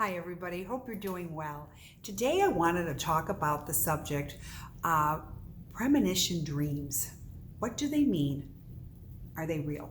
Hi, everybody. Hope you're doing well. Today, I wanted to talk about the subject premonition dreams. What do they mean? Are they real?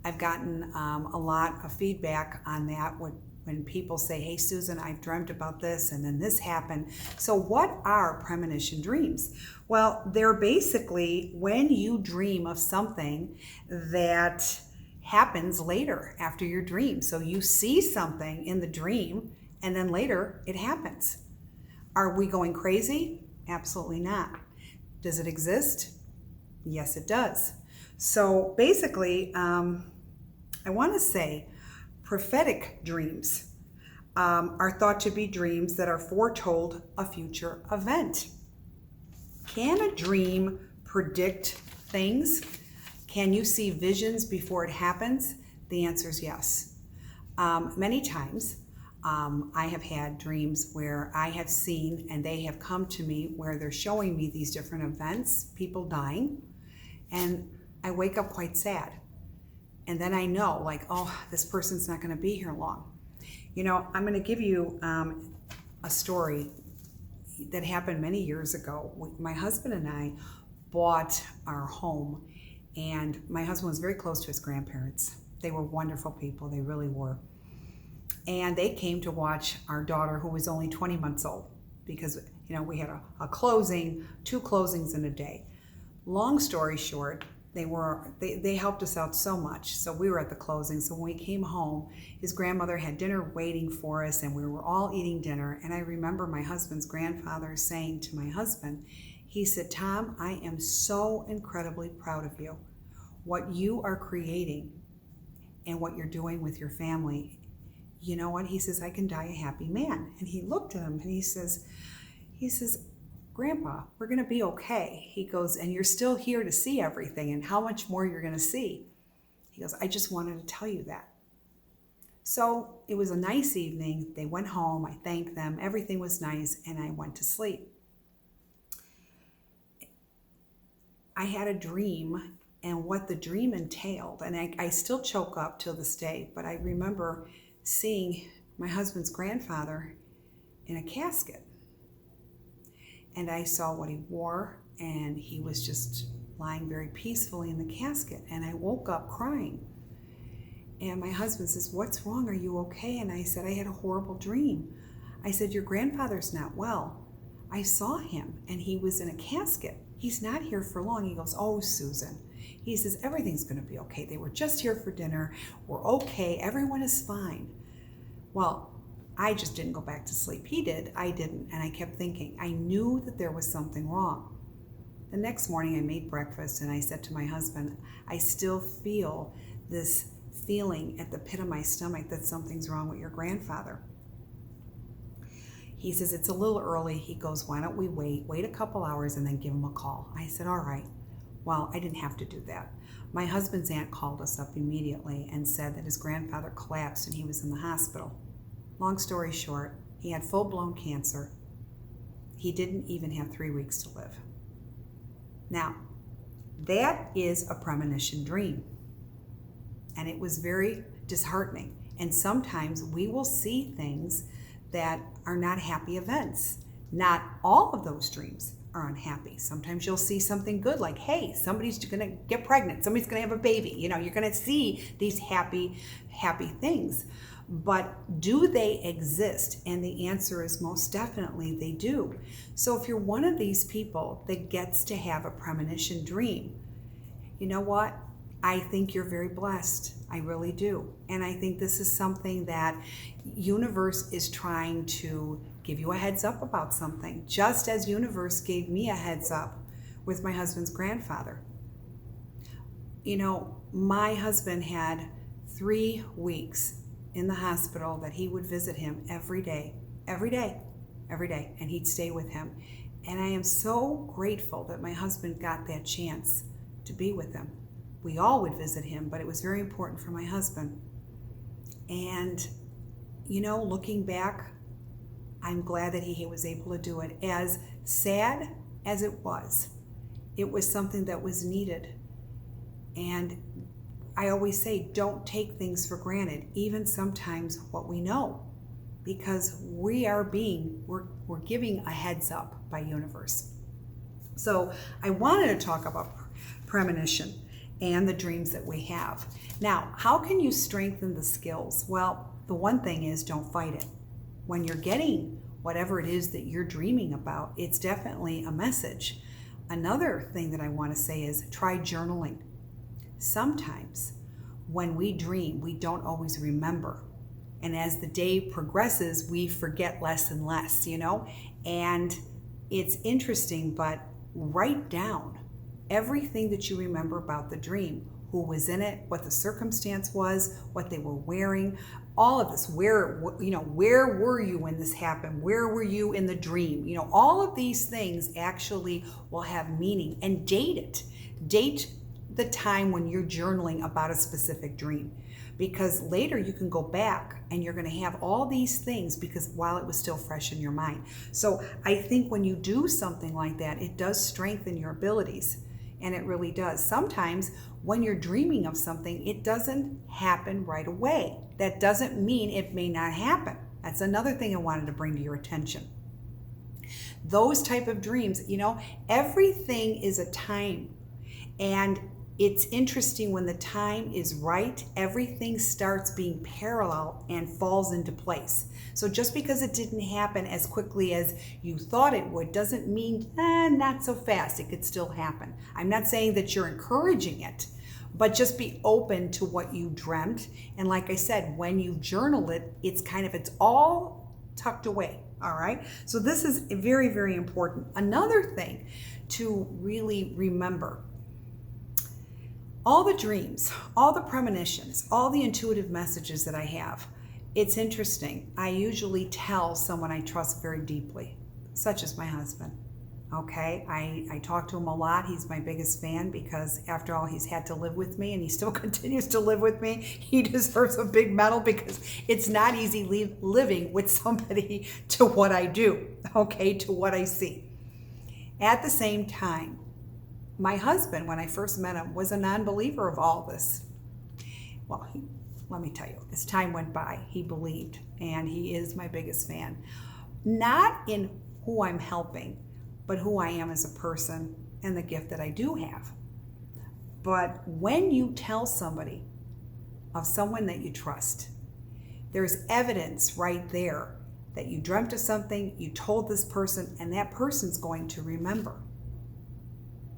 I've gotten a lot of feedback on that when people say, "Hey, Susan, I've dreamt about this and then this happened." So, what are premonition dreams? Well, they're basically when you dream of something that happens later after your dream. So you see something in the dream and then later it happens. Are we going crazy? Absolutely not. Does it exist? Yes, it does. So basically, I want to say prophetic dreams are thought to be dreams that are foretold a future event. Can a dream predict things? Can you see visions before it happens? The answer is yes. Many times, I have had dreams where I have seen and they have come to me where they're showing me these different events, people dying, and I wake up quite sad. And then I know, like, oh, this person's not going to be here long. I'm going to give you a story that happened many years ago. My husband and I bought our home. And my husband was very close to his grandparents. They were wonderful people, they really were. And they came to watch our daughter, who was only 20 months old, because we had a closing, 2 closings in a day. Long story short, they helped us out so much. So we were at the closing. So when we came home, his grandmother had dinner waiting for us, and we were all eating dinner. And I remember my husband's grandfather saying to my husband, he said, "Tom, I am so incredibly proud of you. What you are creating and what you're doing with your family. You know what?" He says, "I can die a happy man." And he looked at him and he says, "Grandpa, we're going to be okay." He goes, "And you're still here to see everything, and how much more you're going to see." He goes, "I just wanted to tell you that." So it was a nice evening. They went home. I thanked them. Everything was nice, and I went to sleep. I had a dream, and what the dream entailed, and I still choke up till this day, but I remember seeing my husband's grandfather in a casket. And I saw what he wore, and he was just lying very peacefully in the casket. And I woke up crying. And my husband says, "What's wrong? Are you okay?" And I said, "I had a horrible dream." I said, "Your grandfather's not well. I saw him, and he was in a casket. He's not here for long." He goes, "Oh, Susan." He says, "Everything's going to be okay. They were just here for dinner. We're okay. Everyone is fine." Well, I just didn't go back to sleep. He did. I didn't. And I kept thinking. I knew that there was something wrong. The next morning I made breakfast and I said to my husband, "I still feel this feeling at the pit of my stomach that something's wrong with your grandfather." He says, "It's a little early." He goes, "Why don't we wait a couple hours and then give him a call?" I said, "All right." Well, I didn't have to do that. My husband's aunt called us up immediately and said that his grandfather collapsed and he was in the hospital. Long story short, he had full-blown cancer. He didn't even have 3 weeks to live. Now, that is a premonition dream. And it was very disheartening. And sometimes we will see things that are not happy events. Not all of those dreams are unhappy. Sometimes you'll see something good, like, hey, somebody's going to get pregnant, somebody's going to have a baby. You're going to see these happy things. But do they exist? And the answer is most definitely they do. So if you're one of these people that gets to have a premonition dream, you know what? I think you're very blessed. I really do. And I think this is something that universe is trying to give you a heads up about something, just as universe gave me a heads up with my husband's grandfather. My husband had 3 weeks in the hospital that he would visit him every day, and he'd stay with him. And I am so grateful that my husband got that chance to be with him. We all would visit him, but it was very important for my husband. And, looking back, I'm glad that he was able to do it. As sad as it was something that was needed. And I always say, don't take things for granted, even sometimes what we know. because we're giving a heads up by universe. So I wanted to talk about premonition and the dreams that we have. Now, how can you strengthen the skills? Well, the one thing is, don't fight it. When you're getting whatever it is that you're dreaming about, it's definitely a message. Another thing that I want to say is try journaling. Sometimes when we dream, we don't always remember. And as the day progresses, we forget less and less, And it's interesting, but write down everything that you remember about the dream, who was in it, what the circumstance was, what they were wearing, all of this. Where were you when this happened? Where were you in the dream? All of these things actually will have meaning, and date it. Date the time when you're journaling about a specific dream, because later you can go back and you're going to have all these things because while it was still fresh in your mind. So I think when you do something like that, it does strengthen your abilities, and it really does. Sometimes when you're dreaming of something, it doesn't happen right away. That doesn't mean it may not happen. That's another thing I wanted to bring to your attention. Those type of dreams, everything is a time, and it's interesting when the time is right, everything starts being parallel and falls into place. So just because it didn't happen as quickly as you thought it would doesn't mean not so fast. It could still happen. I'm not saying that you're encouraging it, but just be open to what you dreamt. And like I said, when you journal it, it's all tucked away. All right. So this is very, very important. Another thing to really remember: all the dreams, all the premonitions, all the intuitive messages that I have, it's interesting. I usually tell someone I trust very deeply, such as my husband. Okay, I talk to him a lot. He's my biggest fan because after all, he's had to live with me and he still continues to live with me. He deserves a big medal because it's not easy living with somebody to what I do, okay, to what I see. At the same time, my husband, when I first met him, was a non-believer of all this. Well, let me tell you, as time went by, he believed, and he is my biggest fan. Not in who I'm helping, but who I am as a person and the gift that I do have. But when you tell somebody of someone that you trust, there's evidence right there that you dreamt of something, you told this person, and that person's going to remember.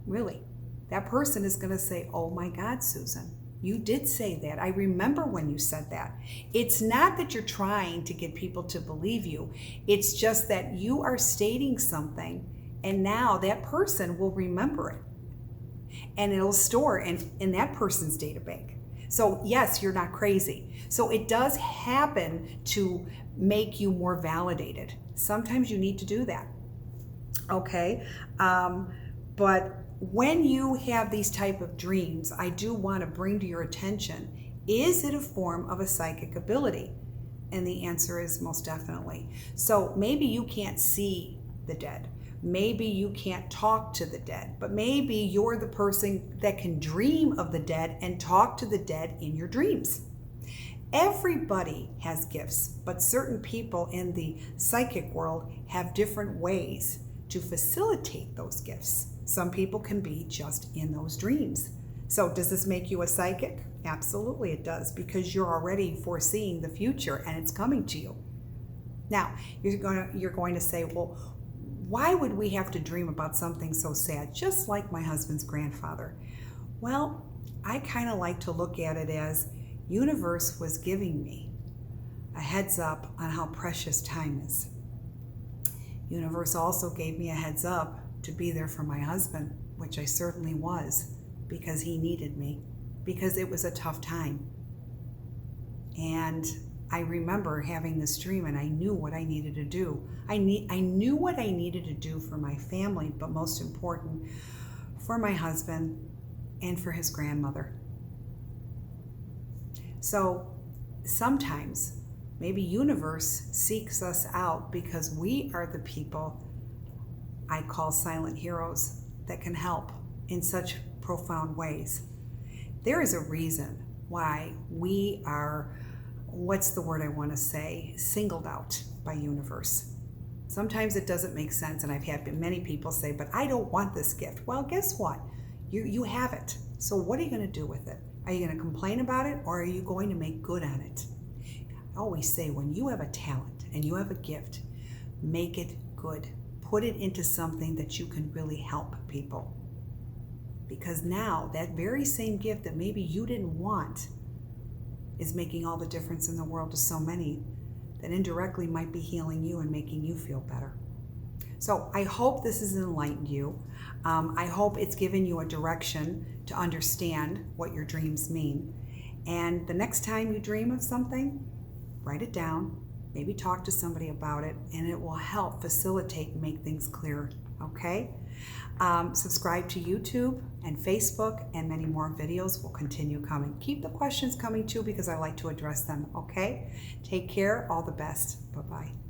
Really, that person is going to say, oh my God, Susan, you did say that. I remember when you said that. It's not that you're trying to get people to believe you. It's just that you are stating something, and now that person will remember it. And it'll store in that person's data bank. So yes, you're not crazy. So it does happen to make you more validated. Sometimes you need to do that. Okay? But when you have these type of dreams, I do want to bring to your attention, is it a form of a psychic ability? And the answer is most definitely. So maybe you can't see the dead. Maybe you can't talk to the dead, but maybe you're the person that can dream of the dead and talk to the dead in your dreams. Everybody has gifts, but certain people in the psychic world have different ways to facilitate those gifts. Some people can be just in those dreams. So does this make you a psychic? Absolutely it does, because you're already foreseeing the future and it's coming to you. Now, you're going to say, well, why would we have to dream about something so sad, just like my husband's grandfather? Well, I kind of like to look at it as universe was giving me a heads up on how precious time is. Universe also gave me a heads up to be there for my husband, which I certainly was, because he needed me, because it was a tough time. And I remember having this dream, and I knew what I needed to do. I knew what I needed to do for my family, but most important, for my husband and for his grandmother. So sometimes maybe universe seeks us out because we are the people I call silent heroes that can help in such profound ways. There is a reason why we are what's the word I want to say, singled out by universe. Sometimes it doesn't make sense, and I've had many people say, but I don't want this gift. Well, guess what? You have it. So what are you going to do with it? Are you going to complain about it, or are you going to make good on it? I always say, when you have a talent and you have a gift, make it good. Put it into something that you can really help people. Because now that very same gift that maybe you didn't want is making all the difference in the world to so many that indirectly might be healing you and making you feel better. So I hope this has enlightened you. I hope it's given you a direction to understand what your dreams mean. And the next time you dream of something, write it down, maybe talk to somebody about it, and it will help facilitate and make things clearer, okay? Subscribe to YouTube and Facebook, and many more videos will continue coming. Keep the questions coming too, because I like to address them, okay? Take care, all the best. Bye-bye.